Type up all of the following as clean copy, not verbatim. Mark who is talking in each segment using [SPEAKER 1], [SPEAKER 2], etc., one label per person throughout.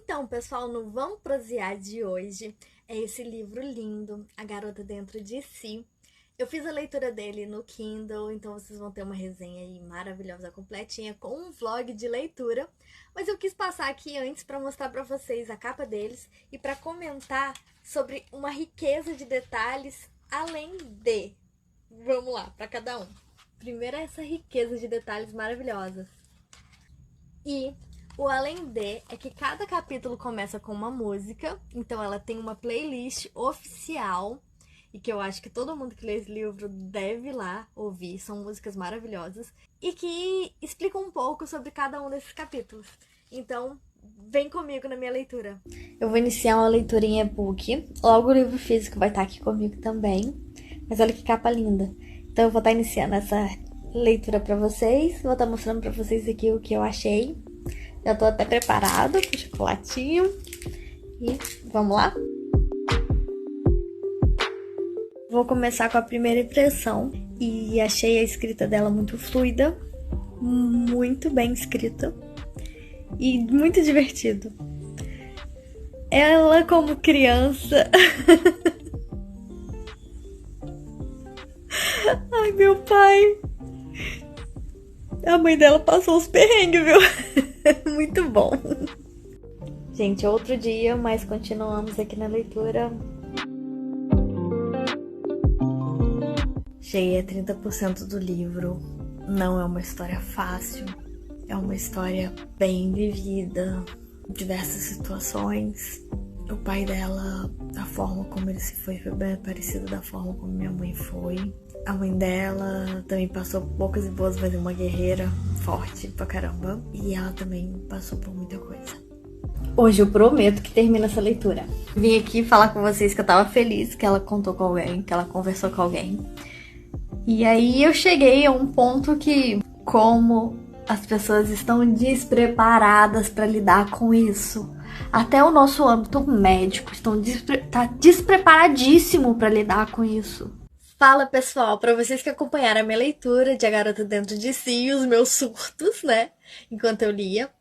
[SPEAKER 1] Então, pessoal, no Vamos Prosear de hoje é esse livro lindo, A Garota Dentro de Si. Eu fiz a leitura dele no Kindle, então vocês vão ter uma resenha aí maravilhosa, completinha, com um vlog de leitura. Mas eu quis passar aqui antes para mostrar para vocês a capa deles e para comentar sobre uma riqueza de detalhes além de... Vamos lá, para cada um. Primeiro, essa riqueza de detalhes maravilhosas. E o além de é que cada capítulo começa com uma música, então ela tem uma playlist oficial e que eu acho que todo mundo que lê esse livro deve ir lá ouvir, são músicas maravilhosas e que explicam um pouco sobre cada um desses capítulos. Então, vem comigo na minha leitura. Eu vou iniciar uma leitura em e-book, logo o livro físico vai estar aqui comigo também, mas olha que capa linda. Então eu vou estar iniciando essa leitura pra vocês, vou estar mostrando pra vocês aqui o que eu achei. Já tô até preparado com o chocolatinho. E vamos lá? Vou começar com a primeira impressão. E achei a escrita dela muito fluida. Muito bem escrita. E muito divertido. Ela como criança... Ai, meu pai... A mãe dela passou os perrengues, viu? Muito bom. Gente, outro dia, mas continuamos aqui na leitura. Cheia 30% do livro. Não é uma história fácil. É uma história bem vivida. Diversas situações. O pai dela, a forma como ele se foi bem parecido da forma como minha mãe foi. A mãe dela também passou por poucas e boas, mas é uma guerreira forte pra caramba. E ela também passou por muita coisa. Hoje eu prometo que termina essa leitura. Vim aqui falar com vocês que eu tava feliz que ela contou com alguém, que ela conversou com alguém. E aí eu cheguei a um ponto que, como as pessoas estão despreparadas pra lidar com isso. Até o nosso âmbito médico tá despreparadíssimo pra lidar com isso. Fala, pessoal, para vocês que acompanharam a minha leitura de A Garota Dentro de Si e os meus surtos, né, enquanto eu lia.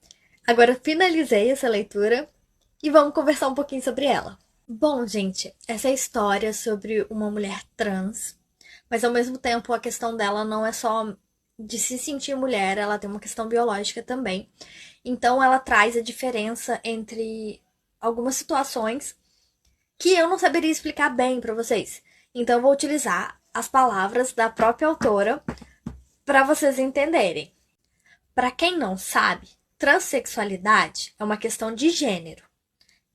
[SPEAKER 1] Agora eu finalizei essa leitura e vamos conversar um pouquinho sobre ela. Bom, gente, essa é a história sobre uma mulher trans, mas ao mesmo tempo a questão dela não é só de se sentir mulher, ela tem uma questão biológica também. Então ela traz a diferença entre algumas situações que eu não saberia explicar bem para vocês. Então eu vou utilizar as palavras da própria autora para vocês entenderem. Para quem não sabe, transexualidade é uma questão de gênero.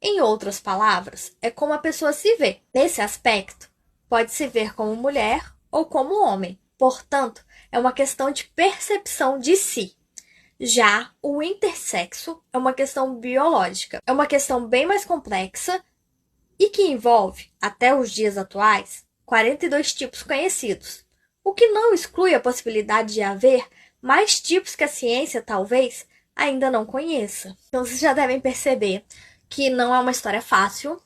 [SPEAKER 1] Em outras palavras, é como a pessoa se vê. Nesse aspecto, pode se ver como mulher ou como homem. Portanto, é uma questão de percepção de si. Já o intersexo é uma questão biológica. É uma questão bem mais complexa e que envolve, até os dias atuais, 42 tipos conhecidos, o que não exclui a possibilidade de haver mais tipos que a ciência, talvez, ainda não conheça. Então, vocês já devem perceber que não é uma história fácil,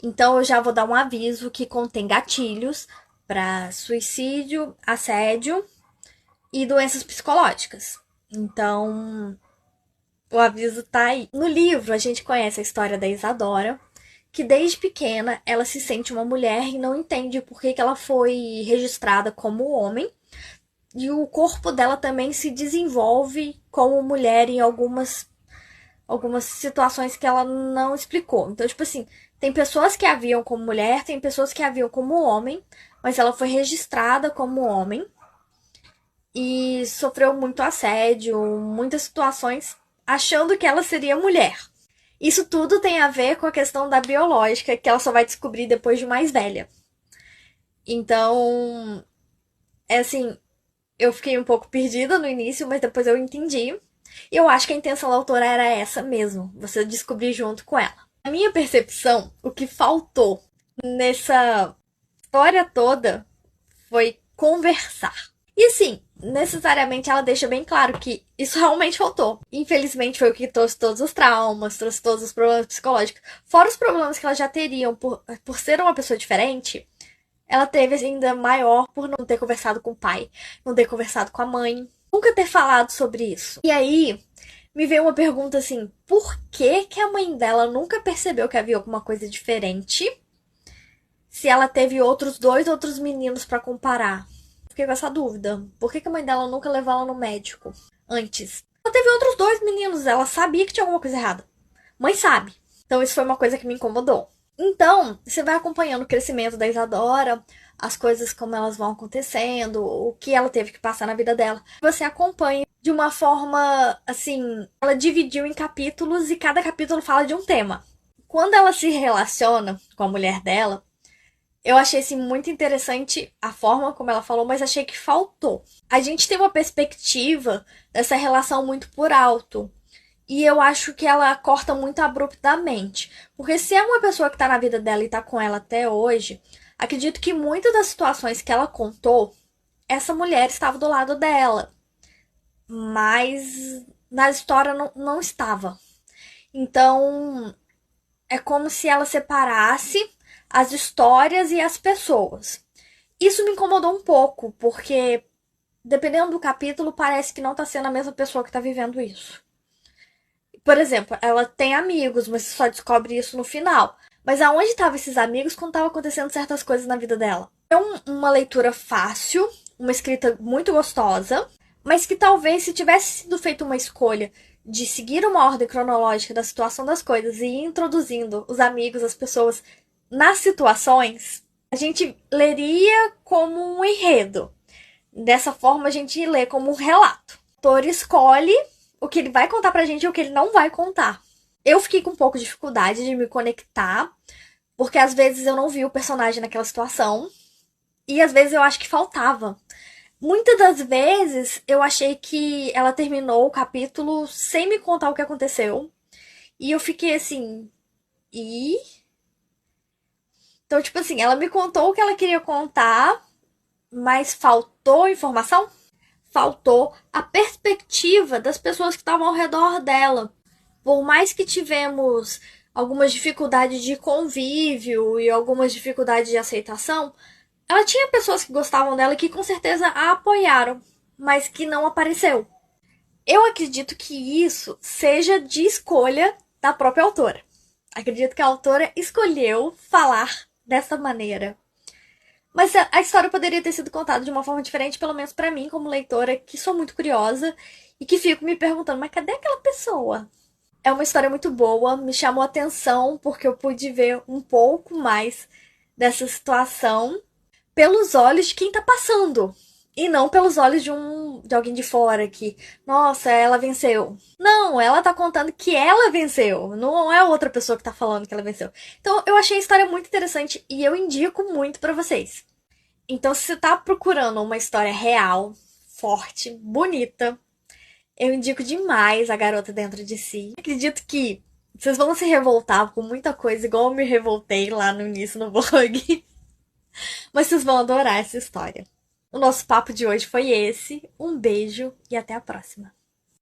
[SPEAKER 1] então eu já vou dar um aviso que contém gatilhos para suicídio, assédio e doenças psicológicas. Então, o aviso tá aí. No livro, a gente conhece a história da Isadora, que desde pequena ela se sente uma mulher e não entende por que ela foi registrada como homem. E o corpo dela também se desenvolve como mulher em algumas situações que ela não explicou. Então, tipo assim, tem pessoas que a viam como mulher, tem pessoas que a viam como homem, mas ela foi registrada como homem e sofreu muito assédio, muitas situações, achando que ela seria mulher. Isso tudo tem a ver com a questão da biológica, que ela só vai descobrir depois de mais velha. Então, é assim, eu fiquei um pouco perdida no início, mas depois eu entendi. E eu acho que a intenção da autora era essa mesmo, você descobrir junto com ela. Na minha percepção, o que faltou nessa história toda foi conversar. E assim, necessariamente ela deixa bem claro que isso realmente faltou. Infelizmente foi o que trouxe todos os traumas, trouxe todos os problemas psicológicos. Fora os problemas que ela já teriam por ser uma pessoa diferente, ela teve ainda maior por não ter conversado com o pai, não ter conversado com a mãe, nunca ter falado sobre isso. E aí, me veio uma pergunta assim: por que que a mãe dela nunca percebeu que havia alguma coisa diferente se ela teve outros meninos pra comparar? Fiquei com essa dúvida. Por que que a mãe dela nunca levou ela no médico antes? Ela teve outros 2 meninos, ela sabia que tinha alguma coisa errada. Mãe sabe. Então isso foi uma coisa que me incomodou. Então, você vai acompanhando o crescimento da Isadora, as coisas como elas vão acontecendo, o que ela teve que passar na vida dela. Você acompanha de uma forma, assim, ela dividiu em capítulos e cada capítulo fala de um tema. Quando ela se relaciona com a mulher dela, eu achei assim, muito interessante a forma como ela falou, mas achei que faltou. A gente tem uma perspectiva dessa relação muito por alto. E eu acho que ela corta muito abruptamente. Porque se é uma pessoa que tá na vida dela e tá com ela até hoje, acredito que muitas das situações que ela contou, essa mulher estava do lado dela. Mas na história não estava. Então, é como se ela separasse as histórias e as pessoas. Isso me incomodou um pouco, porque dependendo do capítulo, parece que não tá sendo a mesma pessoa que tá vivendo isso. Por exemplo, ela tem amigos, mas você só descobre isso no final. Mas aonde estavam esses amigos quando estavam acontecendo certas coisas na vida dela? É uma leitura fácil, uma escrita muito gostosa, mas que talvez se tivesse sido feita uma escolha de seguir uma ordem cronológica da situação das coisas e ir introduzindo os amigos, as pessoas nas situações, a gente leria como um enredo. Dessa forma, a gente lê como um relato. O autor escolhe o que ele vai contar pra gente e o que ele não vai contar. Eu fiquei com um pouco de dificuldade de me conectar, porque às vezes eu não vi o personagem naquela situação, e às vezes eu acho que faltava. Muitas das vezes eu achei que ela terminou o capítulo sem me contar o que aconteceu, e eu fiquei assim, e... Então, tipo assim, ela me contou o que ela queria contar, mas faltou informação? Faltou a perspectiva das pessoas que estavam ao redor dela. Por mais que tivemos algumas dificuldades de convívio e algumas dificuldades de aceitação, ela tinha pessoas que gostavam dela e que com certeza a apoiaram, mas que não apareceu. Eu acredito que isso seja de escolha da própria autora. Acredito que a autora escolheu falar dessa maneira. Mas a história poderia ter sido contada de uma forma diferente, pelo menos pra mim, como leitora, que sou muito curiosa e que fico me perguntando, mas cadê aquela pessoa? É uma história muito boa, me chamou a atenção porque eu pude ver um pouco mais dessa situação pelos olhos de quem tá passando. E não pelos olhos de alguém de fora que, nossa, ela venceu. Não, ela tá contando que ela venceu. Não é outra pessoa que tá falando que ela venceu. Então, eu achei a história muito interessante e eu indico muito pra vocês. Então, se você tá procurando uma história real, forte, bonita, eu indico demais A Garota Dentro de Si. Acredito que vocês vão se revoltar com muita coisa, igual eu me revoltei lá no início no blog. Mas vocês vão adorar essa história. O nosso papo de hoje foi esse. Um beijo e até a próxima.